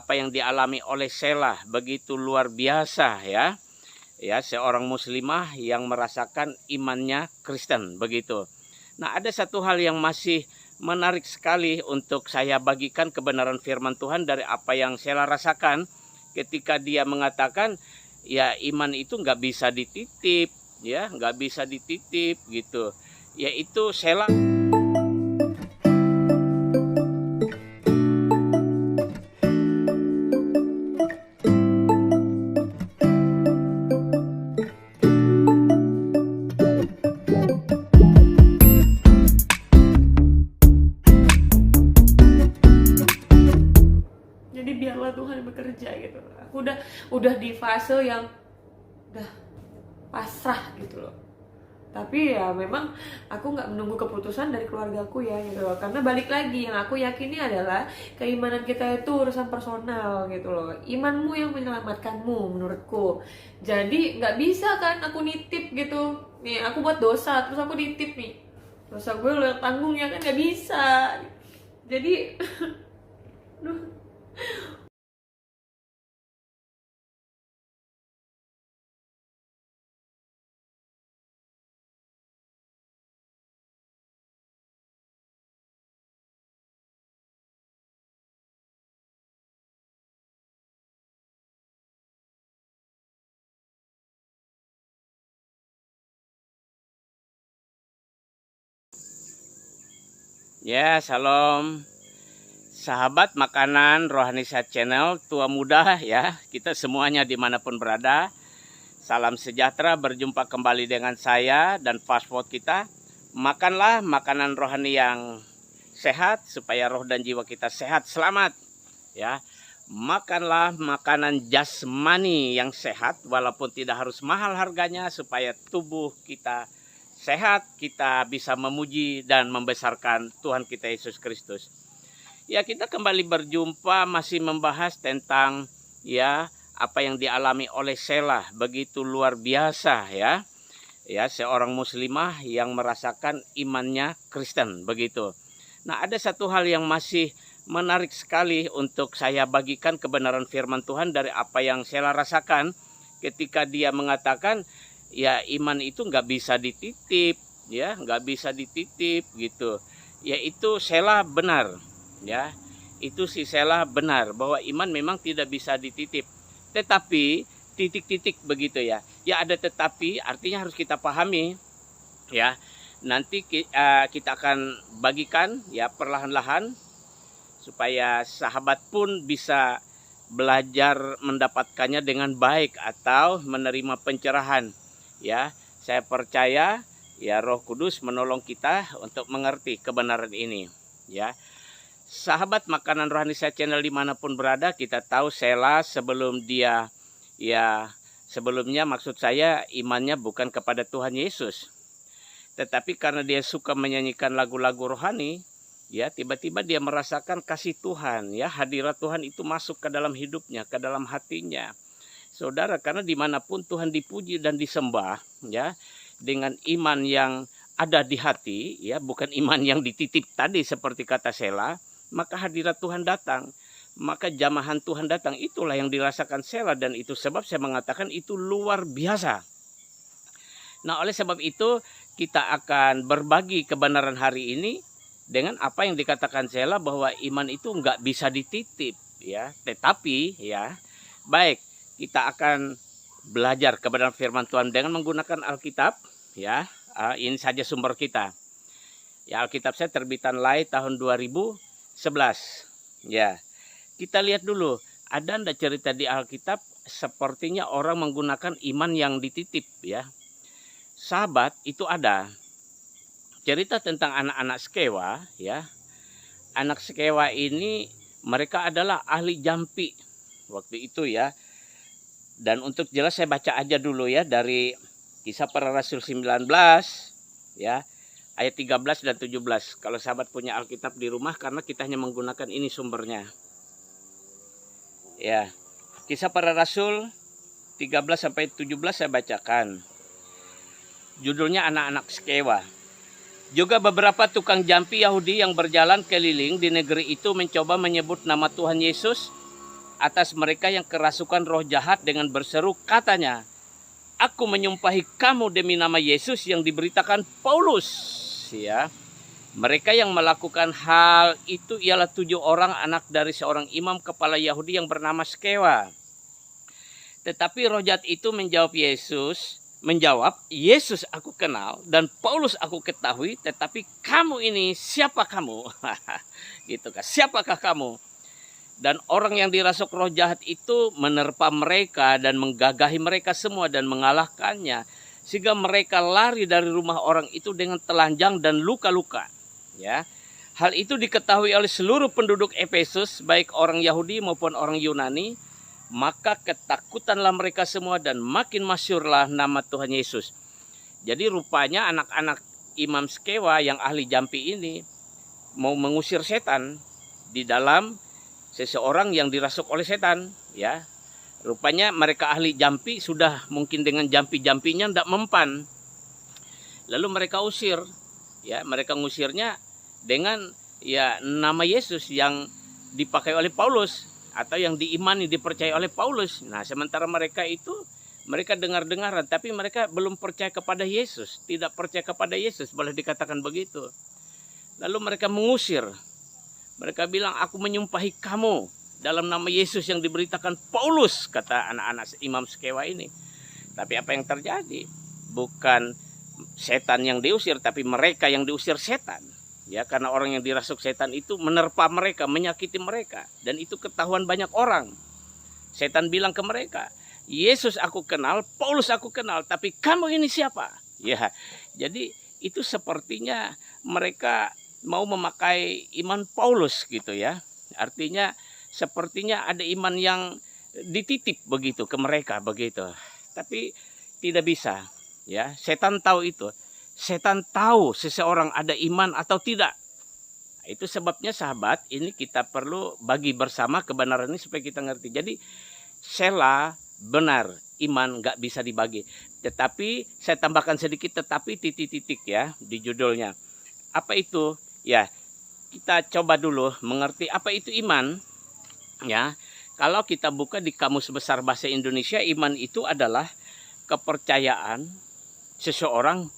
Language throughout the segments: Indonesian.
apa yang dialami oleh Sheila begitu luar biasa ya. Ya, seorang muslimah yang merasakan imannya Kristen begitu. Nah, ada satu hal yang masih menarik sekali untuk saya bagikan kebenaran firman Tuhan dari apa yang Sheila rasakan ketika dia mengatakan ya iman itu nggak bisa dititip ya, nggak bisa dititip gitu. Yaitu Sheila. Jadi biarlah Tuhan bekerja gitu. Aku udah di fase yang udah pasrah gitu loh. Tapi ya memang aku nggak menunggu keputusan dari keluargaku ya gitu loh. Karena balik lagi yang aku yakini adalah keimanan kita itu urusan personal gitu loh. Imanmu yang menyelamatkanmu menurutku. Jadi nggak bisa kan aku nitip gitu. Nih aku buat dosa terus aku nitip nih. Dosa gue lo yang tanggung ya kan nggak bisa. Jadi duh. Ya, salam. Sahabat makanan Rohani Sehat Channel, tua muda ya, kita semuanya dimanapun berada. Salam sejahtera, berjumpa kembali dengan saya dan fast food kita. Makanlah makanan rohani yang sehat supaya roh dan jiwa kita sehat, selamat ya. Makanlah makanan jasmani yang sehat walaupun tidak harus mahal harganya supaya tubuh kita sehat, kita bisa memuji dan membesarkan Tuhan kita Yesus Kristus. Ya, kita kembali berjumpa masih membahas tentang ya apa yang dialami oleh Sheila begitu luar biasa ya. Ya, seorang muslimah yang merasakan imannya Kristen begitu. Nah, ada satu hal yang masih menarik sekali untuk saya bagikan kebenaran firman Tuhan dari apa yang Sheila rasakan ketika dia mengatakan ya iman itu nggak bisa dititip ya, nggak bisa dititip gitu. Yaitu Sheila benar. Ya, itu si Sheila benar bahwa iman memang tidak bisa dititip. Tetapi titik-titik begitu ya. Ya, ada tetapi artinya harus kita pahami ya. Nanti kita akan bagikan ya perlahan-lahan supaya sahabat pun bisa belajar mendapatkannya dengan baik atau menerima pencerahan ya. Saya percaya ya Roh Kudus menolong kita untuk mengerti kebenaran ini ya. Sahabat makanan Rohani Sehat Channel dimanapun berada, kita tahu Sheila sebelum dia ya sebelumnya maksud saya imannya bukan kepada Tuhan Yesus, tetapi karena dia suka menyanyikan lagu-lagu rohani ya, tiba-tiba dia merasakan kasih Tuhan ya, hadirat Tuhan itu masuk ke dalam hidupnya, ke dalam hatinya saudara. Karena dimanapun Tuhan dipuji dan disembah ya, dengan iman yang ada di hati ya, bukan iman yang dititip tadi seperti kata Sheila, maka hadirat Tuhan datang, maka jamahan Tuhan datang. Itulah yang dirasakan Sheila, dan itu sebab saya mengatakan itu luar biasa. Nah, oleh sebab itu kita akan berbagi kebenaran hari ini dengan apa yang dikatakan Sheila bahwa iman itu nggak bisa dititip ya. Tetapi ya, baik, kita akan belajar kebenaran firman Tuhan dengan menggunakan Alkitab ya. Ini saja sumber kita. Ya, Alkitab saya terbitan Lai tahun 2011. Ya, kita lihat dulu, ada ndak cerita di Alkitab sepertinya orang menggunakan iman yang dititip ya. Sahabat, itu ada cerita tentang anak-anak Skewa ya. Anak Skewa ini mereka adalah ahli jampi waktu itu ya. Dan untuk jelas saya baca aja dulu ya dari Kisah Para Rasul 19 ya, ayat 13 dan 17. Kalau sahabat punya Alkitab di rumah, karena kita hanya menggunakan ini sumbernya. Ya, Kisah Para Rasul 13 sampai 17 saya bacakan. Judulnya Anak-anak Skewa. Juga beberapa tukang jampi Yahudi yang berjalan keliling di negeri itu mencoba menyebut nama Tuhan Yesus atas mereka yang kerasukan roh jahat dengan berseru, katanya, "Aku menyumpahi kamu demi nama Yesus yang diberitakan Paulus." Ya, mereka yang melakukan hal itu ialah 7 orang anak dari seorang imam kepala Yahudi yang bernama Skewa. Tetapi roh jahat itu menjawab, Yesus aku kenal dan Paulus aku ketahui, tetapi kamu ini siapa kamu? Gitu kan, siapakah kamu? Dan orang yang dirasuk roh jahat itu menerpa mereka dan menggagahi mereka semua dan mengalahkannya, sehingga mereka lari dari rumah orang itu dengan telanjang dan luka-luka. Ya, hal itu diketahui oleh seluruh penduduk Efesus, baik orang Yahudi maupun orang Yunani. Maka ketakutanlah mereka semua dan makin masyhurlah nama Tuhan Yesus. Jadi rupanya anak-anak Imam Skewa yang ahli jampi ini mau mengusir setan di dalam seseorang yang dirasuk oleh setan. Ya, rupanya mereka ahli jampi sudah mungkin dengan jampi-jampinya tidak mempan. Lalu mereka usir. Ya, mereka ngusirnya dengan nama Yesus yang dipakai oleh Paulus, atau yang diimani, dipercaya oleh Paulus. Nah, sementara mereka dengar-dengaran, tapi mereka belum percaya kepada Yesus, tidak percaya kepada Yesus, boleh dikatakan begitu. Lalu mereka mengusir. Mereka bilang, "Aku menyumpahi kamu dalam nama Yesus yang diberitakan Paulus," kata anak-anak Imam Skewa ini. Tapi apa yang terjadi? Bukan setan yang diusir, tapi mereka yang diusir setan. Ya, karena orang yang dirasuk setan itu menerpa mereka, menyakiti mereka. Dan itu ketahuan banyak orang. Setan bilang ke mereka, "Yesus aku kenal, Paulus aku kenal, tapi kamu ini siapa?" Ya, jadi itu sepertinya mereka mau memakai iman Paulus gitu ya. Artinya sepertinya ada iman yang dititip begitu ke mereka begitu. Tapi tidak bisa. Ya, setan tahu itu. Setan tahu seseorang ada iman atau tidak. Itu sebabnya sahabat, ini kita perlu bagi bersama kebenaran ini supaya kita ngerti. Jadi sela benar, iman nggak bisa dibagi. Tetapi saya tambahkan sedikit, tetapi titik-titik ya di judulnya. Apa itu? Ya, kita coba dulu mengerti apa itu iman. Ya, kalau kita buka di Kamus Besar Bahasa Indonesia, iman itu adalah kepercayaan seseorang,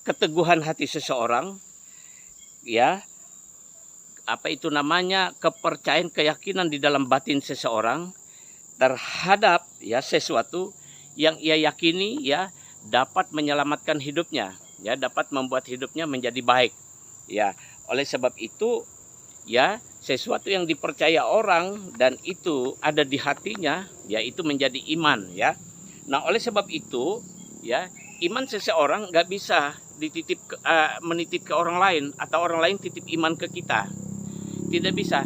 keteguhan hati seseorang, ya, apa itu namanya, kepercayaan, keyakinan di dalam batin seseorang terhadap ya sesuatu yang ia yakini ya dapat menyelamatkan hidupnya, ya dapat membuat hidupnya menjadi baik. Ya, oleh sebab itu ya sesuatu yang dipercaya orang dan itu ada di hatinya, ya itu menjadi iman ya. Nah, oleh sebab itu ya iman seseorang nggak bisa menitip ke orang lain atau orang lain titip iman ke kita, tidak bisa.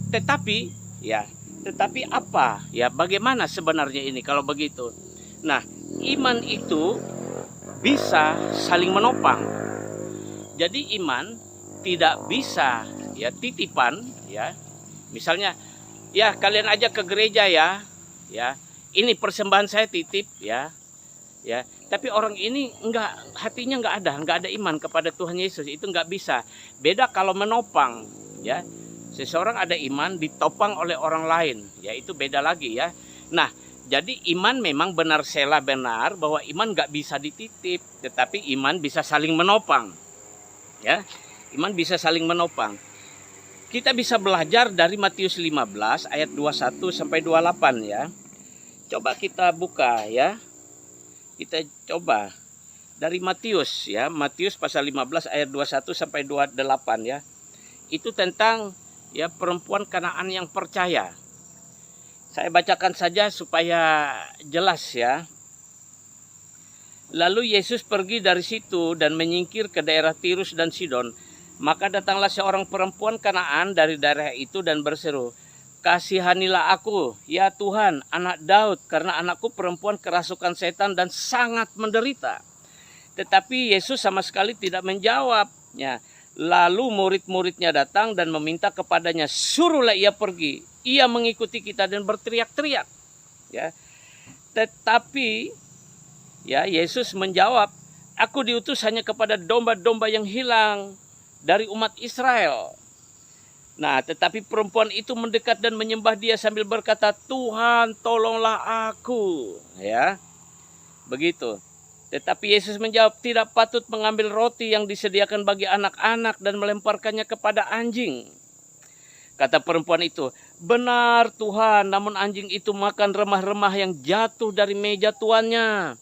Tetapi apa ya, bagaimana sebenarnya ini kalau begitu? Nah, iman itu bisa saling menopang. Jadi iman tidak bisa ya titipan ya. Misalnya ya kalian aja ke gereja ya ini persembahan saya titip ya. Tapi orang ini hatinya nggak ada iman kepada Tuhan Yesus, itu nggak bisa. Beda kalau menopang, ya. Seseorang ada iman ditopang oleh orang lain, ya itu beda lagi ya. Nah, jadi iman memang benar bahwa iman nggak bisa dititip, tetapi iman bisa saling menopang, ya. Iman bisa saling menopang. Kita bisa belajar dari Matius 15 ayat 21 sampai 28 ya. Coba kita buka ya. Kita coba dari Matius ya, Matius pasal 15 ayat 21 sampai 28 ya. Itu tentang ya perempuan Kanaan yang percaya. Saya bacakan saja supaya jelas ya. Lalu Yesus pergi dari situ dan menyingkir ke daerah Tirus dan Sidon. Maka datanglah seorang perempuan Kanaan dari daerah itu dan berseru, "Kasihanilah aku, ya Tuhan, anak Daud, karena anakku perempuan kerasukan setan dan sangat menderita." Tetapi Yesus sama sekali tidak menjawabnya. Lalu murid-muridnya datang dan meminta kepadanya, "Suruhlah ia pergi." Ia mengikuti kita dan berteriak-teriak. Ya. Tetapi ya Yesus menjawab, "Aku diutus hanya kepada domba-domba yang hilang dari umat Israel." Nah, tetapi perempuan itu mendekat dan menyembah dia sambil berkata, "Tuhan, tolonglah aku." Ya, begitu. Tetapi Yesus menjawab, "Tidak patut mengambil roti yang disediakan bagi anak-anak dan melemparkannya kepada anjing." Kata perempuan itu, "Benar Tuhan, namun anjing itu makan remah-remah yang jatuh dari meja tuannya."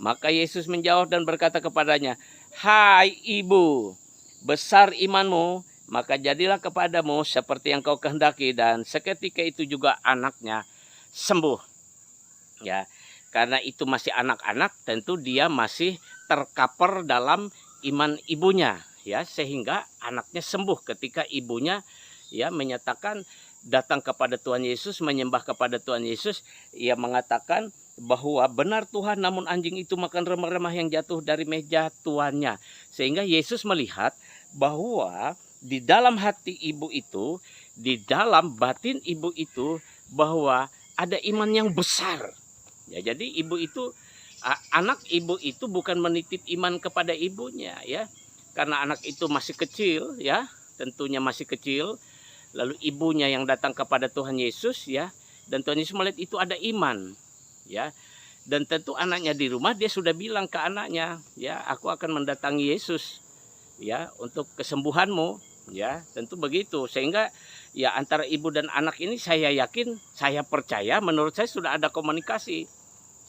Maka Yesus menjawab dan berkata kepadanya, "Hai ibu, besar imanmu, maka jadilah kepadamu seperti yang kau kehendaki." Dan seketika itu juga anaknya sembuh. Ya, karena itu masih anak-anak, tentu dia masih terkapar dalam iman ibunya, ya, sehingga anaknya sembuh ketika ibunya ya menyatakan datang kepada Tuhan Yesus, menyembah kepada Tuhan Yesus. Ia mengatakan bahwa benar Tuhan, namun anjing itu makan remah-remah yang jatuh dari meja tuannya. Sehingga Yesus melihat bahwa di dalam hati ibu itu, di dalam batin ibu itu, bahwa ada iman yang besar. Ya, jadi ibu itu, anak ibu itu bukan menitip iman kepada ibunya, ya, karena anak itu masih kecil, ya, tentunya masih kecil. Lalu ibunya yang datang kepada Tuhan Yesus, ya, dan Tuhan Yesus melihat itu ada iman, ya, dan tentu anaknya di rumah dia sudah bilang ke anaknya, ya, "Aku akan mendatangi Yesus, ya, untuk kesembuhanmu." Ya, tentu begitu. Sehingga ya antara ibu dan anak ini saya yakin, saya percaya, menurut saya sudah ada komunikasi.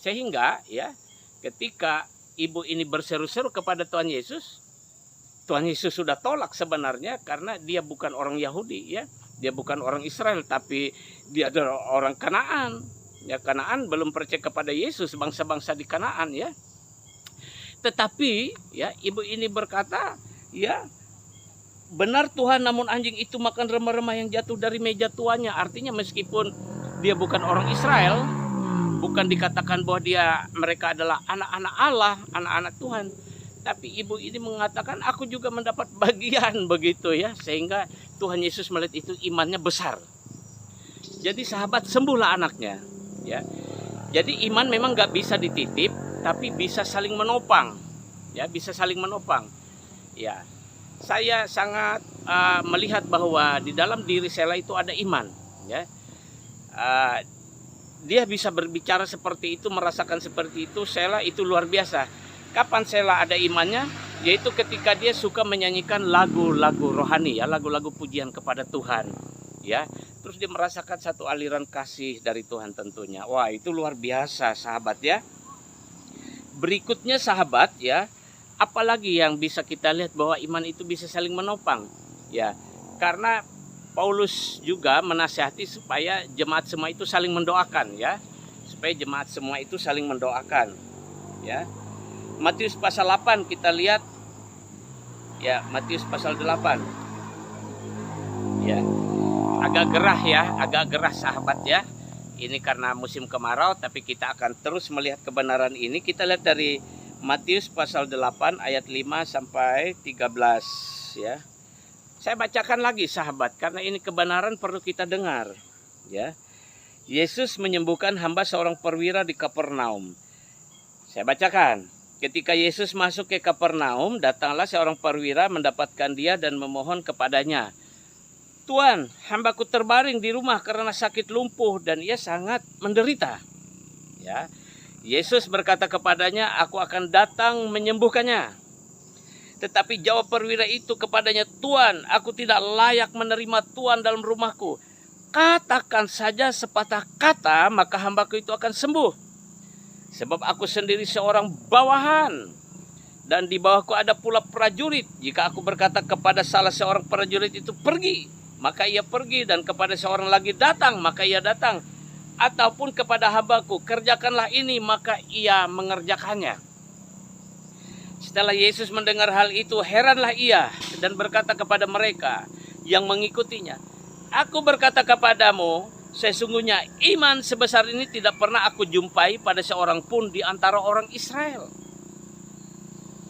Sehingga ya ketika ibu ini berseru-seru kepada Tuhan Yesus sudah tolak sebenarnya, karena dia bukan orang Yahudi, ya. Dia bukan orang Israel, tapi dia adalah orang Kanaan. Ya, Kanaan belum percaya kepada Yesus, bangsa-bangsa di Kanaan, ya. Tetapi ya ibu ini berkata, ya, "Benar Tuhan, namun anjing itu makan remah-remah yang jatuh dari meja tuannya." Artinya meskipun dia bukan orang Israel, bukan dikatakan bahwa mereka adalah anak-anak Allah, anak-anak Tuhan, tapi ibu ini mengatakan, "Aku juga mendapat bagian," begitu, ya. Sehingga Tuhan Yesus melihat itu imannya besar. Jadi sahabat, sembuhlah anaknya, ya. Jadi iman memang nggak bisa dititip, tapi bisa saling menopang, ya, bisa saling menopang, ya. Saya sangat melihat bahwa di dalam diri Sheila itu ada iman, ya. Dia bisa berbicara seperti itu, merasakan seperti itu. Sheila itu luar biasa. Kapan Sheila ada imannya? Yaitu ketika dia suka menyanyikan lagu-lagu rohani, ya, lagu-lagu pujian kepada Tuhan, ya. Terus dia merasakan satu aliran kasih dari Tuhan tentunya. Wah, itu luar biasa, sahabat, ya. Berikutnya, sahabat, ya, apalagi yang bisa kita lihat bahwa iman itu bisa saling menopang, ya. Karena Paulus juga menasihati supaya jemaat semua itu saling mendoakan, ya. Supaya jemaat semua itu saling mendoakan, ya. Matius pasal 8 kita lihat, ya, Matius pasal 8, ya. Agak gerah sahabat, ya. Ini karena musim kemarau, tapi kita akan terus melihat kebenaran ini. Kita lihat dari Matius pasal 8 ayat 5 sampai 13, ya. Saya bacakan lagi, sahabat, karena ini kebenaran perlu kita dengar, ya. Yesus menyembuhkan hamba seorang perwira di Kapernaum. Saya bacakan. Ketika Yesus masuk ke Kapernaum, datanglah seorang perwira mendapatkan dia dan memohon kepadanya, "Tuan, hambaku terbaring di rumah karena sakit lumpuh dan ia sangat menderita." Ya. Yesus berkata kepadanya, "Aku akan datang menyembuhkannya." Tetapi jawab perwira itu kepadanya, "Tuan, aku tidak layak menerima Tuan dalam rumahku. Katakan saja sepatah kata, maka hambaku itu akan sembuh. Sebab aku sendiri seorang bawahan, dan di bawahku ada pula prajurit. Jika aku berkata kepada salah seorang prajurit itu pergi, maka ia pergi, dan kepada seorang lagi datang, maka ia datang. Ataupun kepada hambaku, kerjakanlah ini, maka ia mengerjakannya." Setelah Yesus mendengar hal itu, heranlah ia dan berkata kepada mereka yang mengikutinya, "Aku berkata kepadamu, sesungguhnya iman sebesar ini tidak pernah aku jumpai pada seorang pun di antara orang Israel."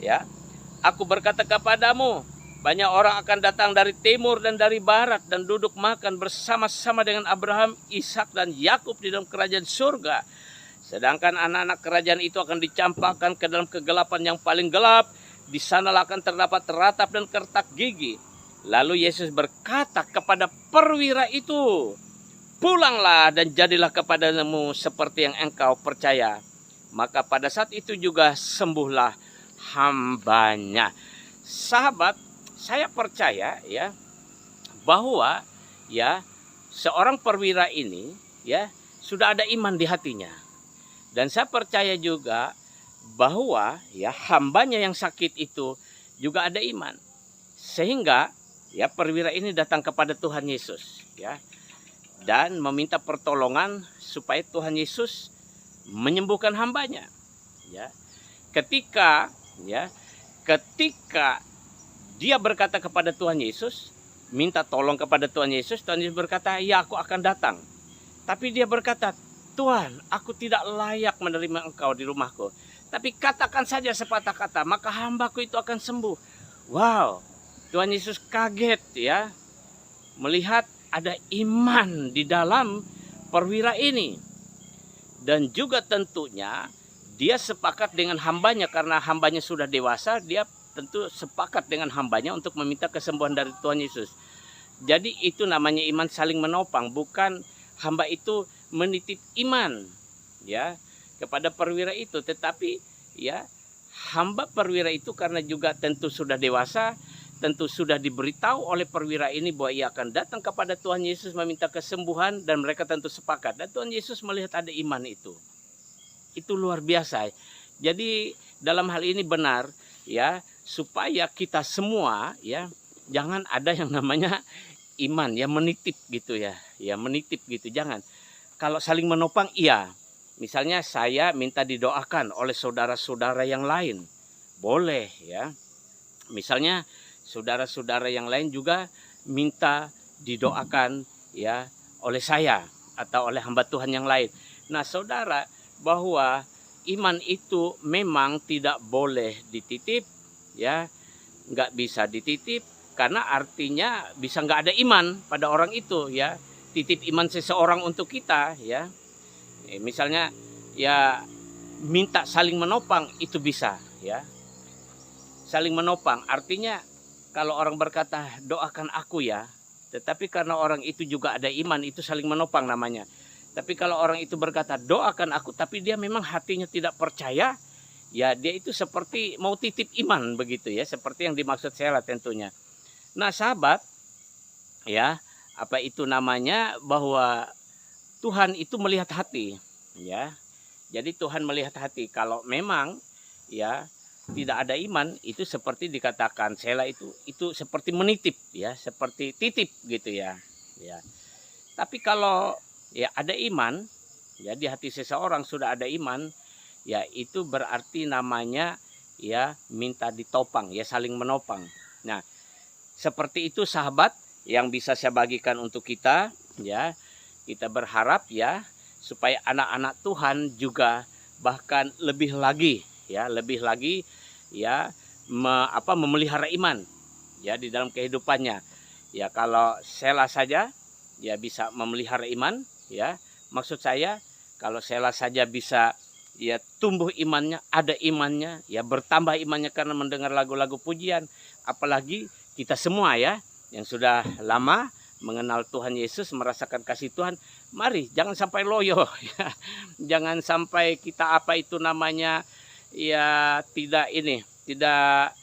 Ya, "Aku berkata kepadamu, banyak orang akan datang dari timur dan dari barat dan duduk makan bersama-sama dengan Abraham, Ishak dan Yakub di dalam kerajaan surga. Sedangkan anak-anak kerajaan itu akan dicampakkan ke dalam kegelapan yang paling gelap. Di sanalah akan terdapat ratap dan kertak gigi. Lalu Yesus berkata kepada perwira itu, pulanglah dan jadilah kepadamu seperti yang engkau percaya. Maka pada saat itu juga sembuhlah hambanya. Sahabat, saya percaya ya bahwa ya seorang perwira ini ya sudah ada iman di hatinya. Dan saya percaya juga bahwa ya hambanya yang sakit itu juga ada iman. Sehingga ya perwira ini datang kepada Tuhan Yesus ya dan meminta pertolongan supaya Tuhan Yesus menyembuhkan hambanya. Ya. Ketika dia berkata kepada Tuhan Yesus, minta tolong kepada Tuhan Yesus berkata, "Ya, aku akan datang." Tapi dia berkata, "Tuhan, aku tidak layak menerima Engkau di rumahku. Tapi katakan saja sepatah kata, maka hambaku itu akan sembuh." Wow, Tuhan Yesus kaget ya melihat ada iman di dalam perwira ini. Dan juga tentunya dia sepakat dengan hambanya, karena hambanya sudah dewasa, dia tentu sepakat dengan hambanya untuk meminta kesembuhan dari Tuhan Yesus. Jadi itu namanya iman saling menopang, bukan hamba itu menitip iman ya kepada perwira itu, tetapi ya hamba perwira itu karena juga tentu sudah dewasa, tentu sudah diberitahu oleh perwira ini bahwa ia akan datang kepada Tuhan Yesus meminta kesembuhan, dan mereka tentu sepakat. Dan Tuhan Yesus melihat ada iman itu. Itu luar biasa. Jadi dalam hal ini benar ya, supaya kita semua ya jangan ada yang namanya iman ya menitip gitu ya. Ya menitip gitu, jangan. Kalau saling menopang iya. Misalnya saya minta didoakan oleh saudara-saudara yang lain. Boleh ya. Misalnya saudara-saudara yang lain juga minta didoakan ya oleh saya atau oleh hamba Tuhan yang lain. Nah, saudara, bahwa iman itu memang tidak boleh dititip ya, nggak bisa dititip karena artinya bisa nggak ada iman pada orang itu ya. Titip iman seseorang untuk kita ya. Misalnya ya minta saling menopang itu bisa ya. Saling menopang artinya kalau orang berkata doakan aku ya, tetapi karena orang itu juga ada iman, itu saling menopang namanya. Tapi kalau orang itu berkata doakan aku, tapi dia memang hatinya tidak percaya, ya dia itu seperti mau titip iman begitu ya, seperti yang dimaksud saya tentunya. Nah sahabat, ya apa itu namanya, bahwa Tuhan itu melihat hati, ya. Jadi Tuhan melihat hati. Kalau memang ya tidak ada iman, itu seperti dikatakan Sela itu seperti menitip ya, seperti titip gitu ya. Ya. Tapi kalau ya ada iman, ya di hati seseorang sudah ada iman, ya itu berarti namanya ya minta ditopang, ya saling menopang. Nah, seperti itu sahabat yang bisa saya bagikan untuk kita ya. Kita berharap ya supaya anak-anak Tuhan juga bahkan lebih lagi ya memelihara iman ya di dalam kehidupannya. Ya kalau Sela saja ya bisa memelihara iman ya. Maksud saya kalau Sela saja bisa ya tumbuh imannya, ada imannya, ya bertambah imannya karena mendengar lagu-lagu pujian, apalagi kita semua ya yang sudah lama mengenal Tuhan Yesus, merasakan kasih Tuhan, mari jangan sampai loyo ya. Jangan sampai kita ya tidak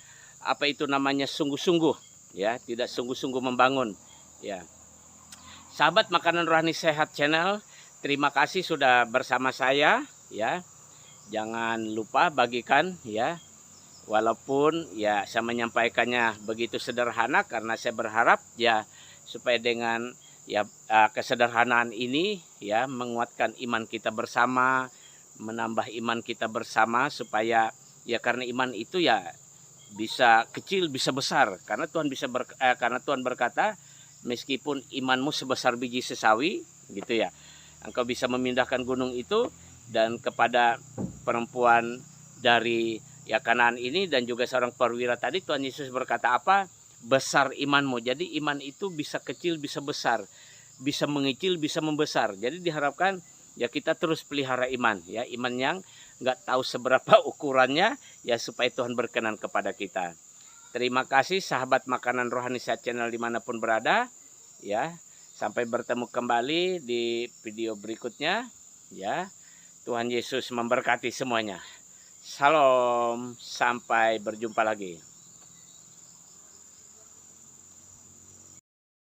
sungguh-sungguh ya, tidak sungguh-sungguh membangun ya. Sahabat Makanan Rohani Sehat Channel, terima kasih sudah bersama saya ya. Jangan lupa bagikan ya, walaupun ya saya menyampaikannya begitu sederhana karena saya berharap ya supaya dengan ya kesederhanaan ini ya menguatkan iman kita bersama, menambah iman kita bersama, supaya ya karena iman itu ya bisa kecil bisa besar, karena Tuhan berkata meskipun imanmu sebesar biji sesawi gitu ya, engkau bisa memindahkan gunung itu. Dan kepada perempuan dari ya Kanaan ini dan juga seorang perwira tadi, Tuhan Yesus berkata apa? Besar imanmu. Jadi iman itu bisa kecil bisa besar, bisa mengecil bisa membesar. Jadi diharapkan ya kita terus pelihara iman ya, iman yang nggak tahu seberapa ukurannya ya, supaya Tuhan berkenan kepada kita. Terima kasih sahabat Makanan Rohani Sehat Channel dimanapun berada. Ya, sampai bertemu kembali di video berikutnya. Ya, Tuhan Yesus memberkati semuanya. Shalom, sampai berjumpa lagi.